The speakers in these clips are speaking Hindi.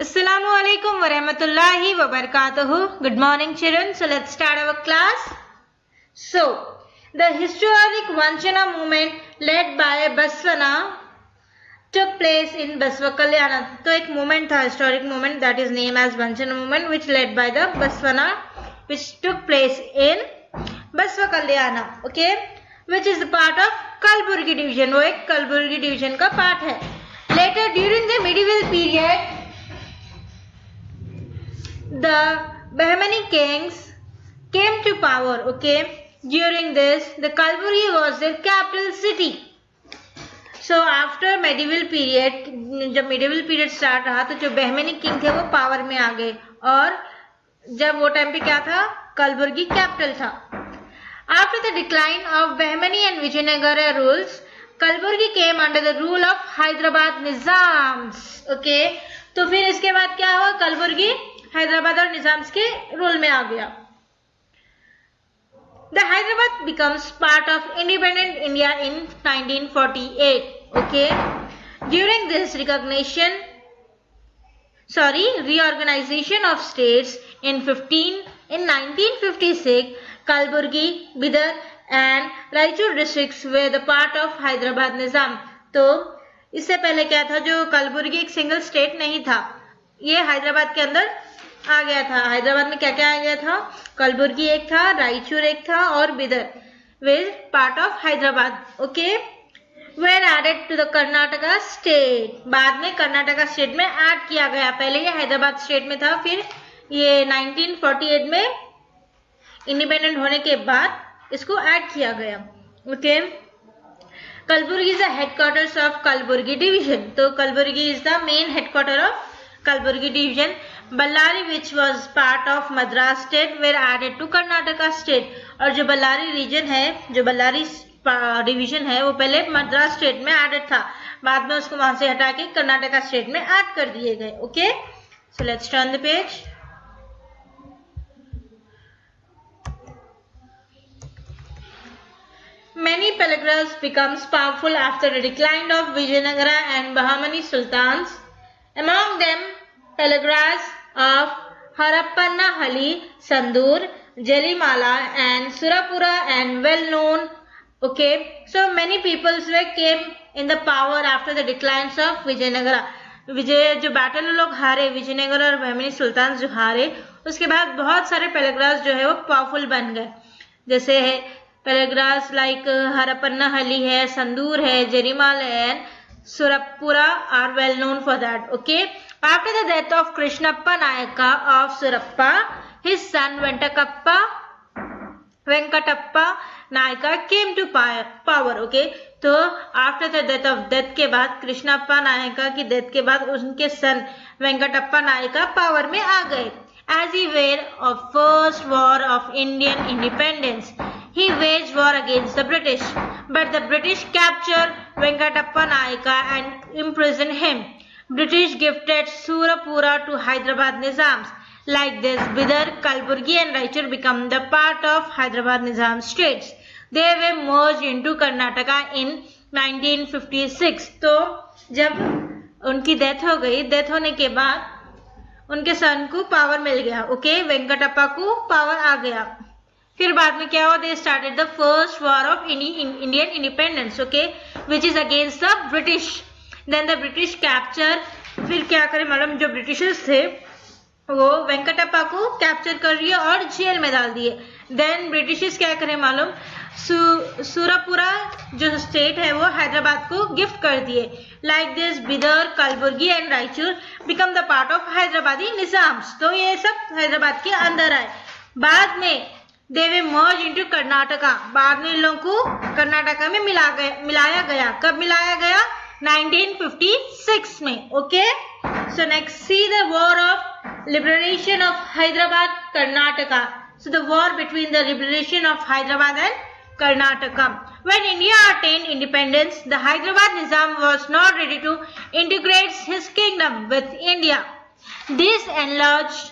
Assalamu alaikum wa rahmatullahi wa barakatuhu. Good morning, children. So let's start our class. So the historic Vanchana movement led by Baswana took place in Basva Kalyana. तो एक movement था, historic movement that is named as Vanchana movement, which led by the Baswana, which took place in Basva Kalyana. Okay, which is a part of Kalburgi division. वो एक Kalburgi division का part है. Later during the medieval period, the Bahmani kings came to power. Okay, during this the Kalburgi was their capital city. So after medieval period, जब medieval period start रहा तो जो बहमनी किंग थे वो पावर में आ गए और जब वो टाइम पे क्या था, कलबुर्गी कैपिटल था. After the decline of Bahmani and Vijayanagara rules, Kalburgi came under the rule of Hyderabad Nizams. Okay, तो फिर इसके बाद क्या हुआ, कलबुर्गी हैदराबाद और निजाम्स के रूल में आ गया. The Hyderabad becomes part of independent India in 1948. Okay, during this reorganization of states in 1956, Kalburgi, Bidar and Raichur districts were the part of Hyderabad Nizam. तो इससे पहले क्या था, जो कलबुर्गी एक सिंगल स्टेट नहीं था, ये हैदराबाद के अंदर आ गया था. हैदराबाद में क्या क्या आ गया था, कलबुर्गी एक था, रायचूर एक था और Bidar will part of Hyderabad. Okay, were added to the Karnataka state. बाद में कर्नाटका स्टेट में ऐड किया गया. पहले ये हैदराबाद स्टेट में था, फिर ये 1948 में इंडिपेंडेंट होने के बाद इसको ऐड किया गया. Okay, Kalaburagi is the headquarters of Kalaburagi division. तो Kalaburagi is the main headquarter of Kalaburagi division. Ballari which was part of Madras state were added to Karnataka state. और जो बल्लारी रीजन है, जो बल्लारी डिवीजन है, वो पहले मद्रास स्टेट में एडेड था, बाद में उसको वहां से हटा के कर्नाटका स्टेट में ऐड कर दिए गए. Okay, so let's turn the page. Many Peligras becomes powerful after the decline of Vijayanagara and Bahmani sultans. Among them, Peligras of Harappannahalli, Sandur, Jelimala and Surapura and well known. Okay, so many peoples came in the power after the declines of Vijayanagara. विजय जो बैटल लोग हारे, विजयनगर और बहमनी सुल्तान जो हारे, उसके बाद बहुत सारे पेलिग्रास जो है वो पावरफुल बन गए. जैसे है पेलिग्रास लाइक हरपन्नाहली है, संदूर है, Jerimal and Surapura are well known for that. Okay, after the death of Krishnappa Nayaka of Surappa, his son Venkatappa Nayaka came to power. Okay, तो आफ्टर द डेथ के बाद, कृष्णप्पा नायका की डेथ के बाद उनके सन वेंकटप्पा नायका पावर में आ गए. As he were of first war of Indian independence, he waged war against the British, but the British captured Venkatappa Nayaka and imprisoned him. British gifted Surapura to Hyderabad Nizams. Like this, Bidar, Kalburgi and Raichur become the part of Hyderabad Nizam states. They were merged into Karnataka in 1956. तो जब उनकी डेथ हो गई, डेथ होने के बाद उनके सन को पावर मिल गया. ओके, वेंकटप्पा को पावर आ गया. फिर बाद में क्या हुआ, they started the first war of Indian independence. Okay, which is against the British. Then the British capture. फिर क्या करे मालूम, जो ब्रिटिशर्स थे वो वेंकटप्पा को कैप्चर कर लिए और जेल में डाल दिए. देन ब्रिटिशर्स क्या करे मालूम, सुरपुरा जो स्टेट है वो हैदराबाद को गिफ्ट कर दिए. Like this, Bidar, Kalaburagi and Raichur become the part of Hyderabadi Nizams. तो ये सब हैदराबाद के अंदर आए. बाद में दे वे मर्ज इनटू कर्नाटका. बाद में इन लोगों को कर्नाटका में मिलाया गया. कब मिलाया गया, 1956 में. Okay, so next see the war of liberation of Hyderabad Karnataka. So the war between the liberation of Hyderabad and Karnataka. When India attained independence, the Hyderabad Nizam was not ready to integrate his kingdom with India. This enlarged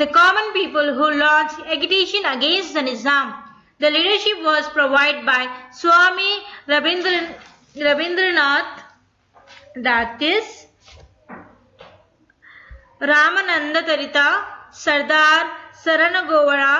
the common people who launched agitation against the Nizam. The leadership was provided by Swami Rabindranath, that is Ramanand Tarita, Sardar Sharan Gowda,